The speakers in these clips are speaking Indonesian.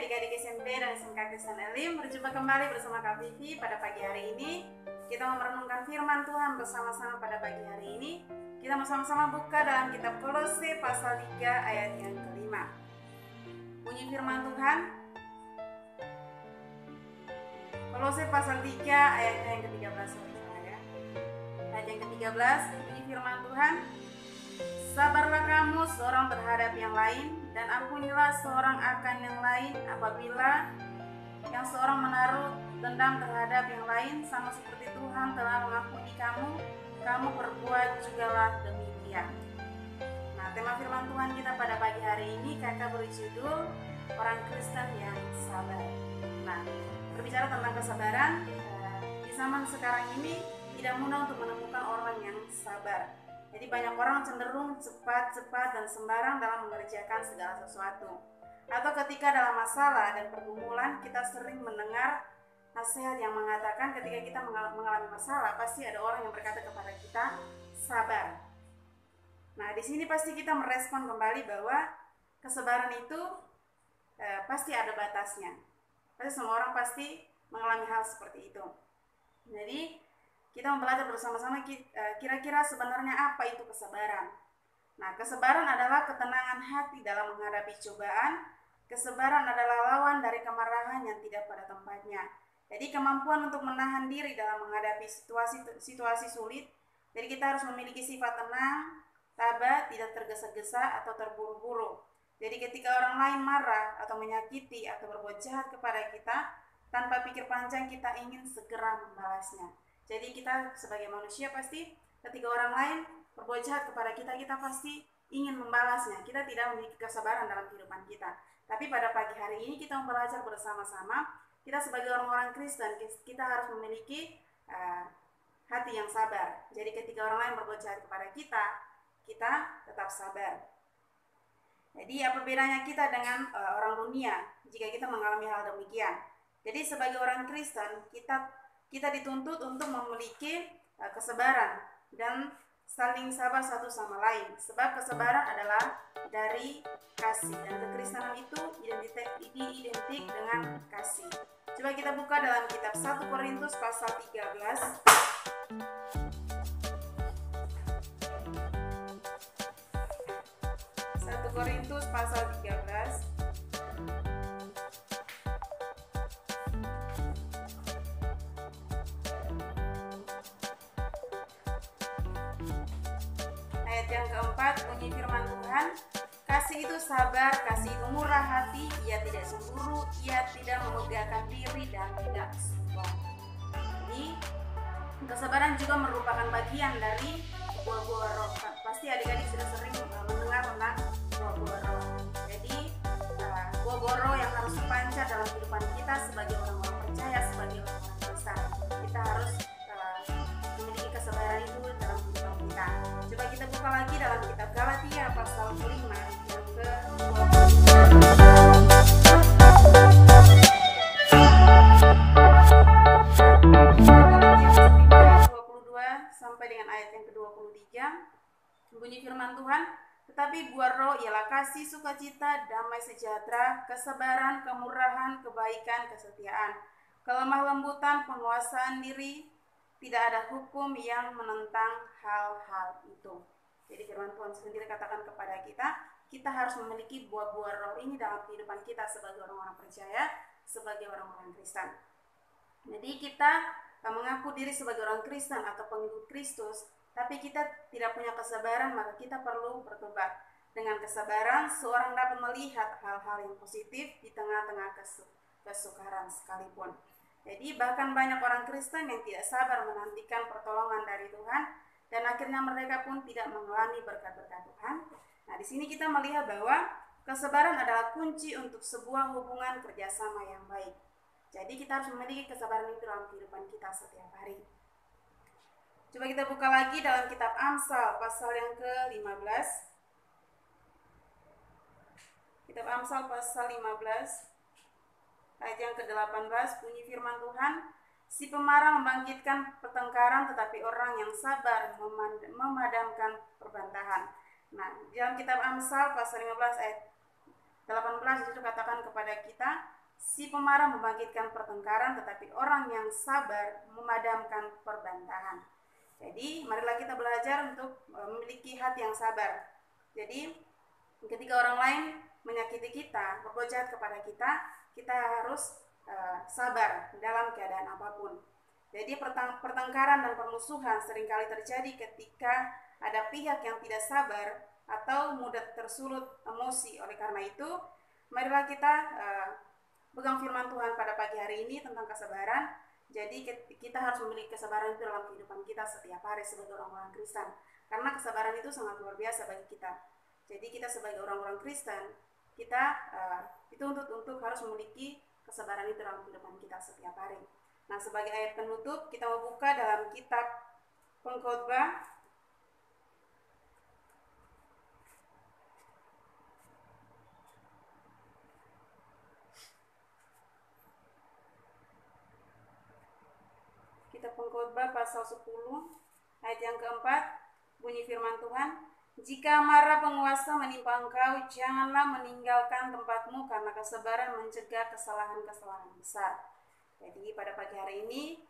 adik-adik SMP dan SMK Kristen Elim. Berjumpa kembali bersama Kak Vivi pada pagi hari ini. Kita mau merenungkan firman Tuhan bersama-sama pada pagi hari ini. Kita mau sama-sama buka dalam kitab Kolose pasal 3 ayat yang kelima. Bunyi firman Tuhan, Kolose pasal 3 ayat yang ke-13. Ayat yang ke-13, bunyi firman Tuhan, sabarlah kamu seorang terhadap yang lain, dan ampunilah seorang akan yang lain apabila yang seorang menaruh dendam terhadap yang lain, sama seperti Tuhan telah mengampuni kamu perbuat jugalah demikian. Nah, tema firman Tuhan kita pada pagi hari ini kakak berjudul orang Kristen yang sabar. Nah, berbicara tentang kesabaran, di zaman sekarang ini tidak mudah untuk menemukan orang yang sabar. Jadi banyak orang cenderung cepat dan sembarang dalam mengerjakan segala sesuatu. Atau ketika dalam masalah dan pergumulan, kita sering mendengar nasihat yang mengatakan ketika kita mengalami masalah, pasti ada orang yang berkata kepada kita, sabar. Nah, di sini pasti kita merespon kembali bahwa kesabaran itu pasti ada batasnya. Pasti semua orang pasti mengalami hal seperti itu. Jadi kita belajar bersama-sama kira-kira sebenarnya apa itu kesabaran. Nah, kesabaran adalah ketenangan hati dalam menghadapi cobaan. Kesabaran adalah lawan dari kemarahan yang tidak pada tempatnya. Jadi kemampuan untuk menahan diri dalam menghadapi situasi sulit. Jadi kita harus memiliki sifat tenang, tabah, tidak tergesa-gesa atau terburu-buru. Jadi ketika orang lain marah atau menyakiti atau berbuat jahat kepada kita, tanpa pikir panjang kita ingin segera membalasnya. Jadi kita sebagai manusia pasti ketika orang lain berbuat jahat kepada kita, kita pasti ingin membalasnya. Kita tidak memiliki kesabaran dalam kehidupan kita. Tapi pada pagi hari ini kita belajar bersama-sama, kita sebagai orang-orang Kristen, kita harus memiliki hati yang sabar. Jadi ketika orang lain berbuat jahat kepada kita, kita tetap sabar. Jadi apa bedanya kita dengan orang dunia jika kita mengalami hal demikian? Jadi sebagai orang Kristen, kita dituntut untuk memiliki kesabaran dan saling sabar satu sama lain. Sebab kesabaran adalah dari kasih, dan kekristenan itu identik dengan kasih. Coba kita buka dalam kitab 1 Korintus pasal 13. 1 Korintus pasal 13. Ayat yang keempat, bunyi firman Tuhan, kasih itu sabar, kasih itu murah hati, ia tidak cemburu, ia tidak memegahkan diri dan tidak sombong. Jadi kesabaran juga merupakan bagian dari buah-buah roh. Pasti adik-adik sudah sering mendengar tentang buah-buah roh. Jadi buah-buah roh yang harus dipancar dalam kehidupan kita sebagai orang-orang percaya, sebagai orang-orang Kristen. Kita harus memiliki kesabaran itu dalam kehidupan kita. Coba kita buka lagi dalam kitab Galatia pasal 5 yang ke-22 sampai dengan ayat yang ke-23. Bunyi firman Tuhan, tetapi buah roh ialah kasih, sukacita, damai sejahtera, kesabaran, kemurahan, kebaikan, kesetiaan, kelemah lembutan, penguasaan diri. Tidak ada hukum yang menentang hal-hal itu. Jadi firman Tuhan sendiri katakan kepada kita harus memiliki buah-buah roh ini dalam kehidupan kita sebagai orang-orang percaya, sebagai orang-orang Kristen. Jadi kita mengaku diri sebagai orang Kristen atau pengikut Kristus, tapi kita tidak punya kesabaran, maka kita perlu bertobat. Dengan kesabaran, seorang dapat melihat hal-hal yang positif di tengah-tengah kesukaran sekalipun. Jadi bahkan banyak orang Kristen yang tidak sabar menantikan pertolongan dari Tuhan, dan akhirnya mereka pun tidak mengalami berkat-berkat Tuhan. Nah, di sini kita melihat bahwa kesabaran adalah kunci untuk sebuah hubungan kerjasama yang baik. Jadi kita harus memiliki kesabaran itu dalam kehidupan kita setiap hari. Coba kita buka lagi dalam kitab Amsal pasal yang ke-15. Kitab Amsal pasal 15 ayat yang ke-18, bunyi firman Tuhan, si pemarah membangkitkan pertengkaran, tetapi orang yang sabar memadamkan perbantahan. Nah, dalam kitab Amsal pasal 15 ayat 18 itu katakan kepada kita, si pemarah membangkitkan pertengkaran, tetapi orang yang sabar memadamkan perbantahan. Jadi marilah kita belajar untuk memiliki hati yang sabar. Jadi ketika orang lain menyakiti kita, berbuat jahat kepada kita, kita harus sabar dalam keadaan apapun. Jadi pertengkaran dan permusuhan seringkali terjadi ketika ada pihak yang tidak sabar atau mudah tersulut emosi. Oleh karena itu, marilah kita pegang firman Tuhan pada pagi hari ini tentang kesabaran. Jadi kita harus memiliki kesabaran itu dalam kehidupan kita setiap hari sebagai orang-orang Kristen. Karena kesabaran itu sangat luar biasa bagi kita. Jadi kita sebagai orang-orang Kristen, kita dituntut untuk harus memiliki kesabaran itu dalam kehidupan kita setiap hari. Nah, sebagai ayat penutup, kita mau buka dalam kitab Pengkhotbah pasal 10 ayat yang keempat, bunyi firman Tuhan, jika marah penguasa menimpa engkau, janganlah meninggalkan tempatmu, karena kesabaran mencegah kesalahan-kesalahan besar. Jadi pada pagi hari ini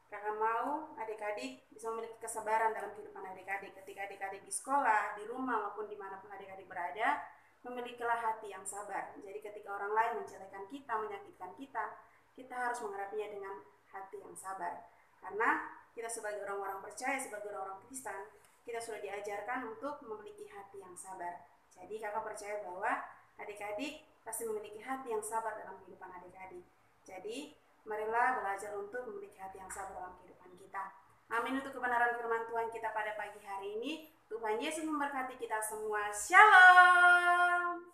kakak mau adik-adik bisa memiliki kesabaran dalam kehidupan adik-adik. Ketika adik-adik di sekolah, di rumah, maupun dimanapun adik-adik berada, memilikilah hati yang sabar. Jadi ketika orang lain menjelekkan kita, menyakitkan kita, kita harus menghadapinya dengan hati yang sabar. Karena kita sebagai orang-orang percaya, sebagai orang-orang Kristen, kita sudah diajarkan untuk memiliki hati yang sabar. Jadi kakak percaya bahwa adik-adik pasti memiliki hati yang sabar dalam kehidupan adik-adik. Jadi marilah belajar untuk memiliki hati yang sabar dalam kehidupan kita. Amin untuk kebenaran firman Tuhan kita pada pagi hari ini. Tuhan Yesus memberkati kita semua. Shalom.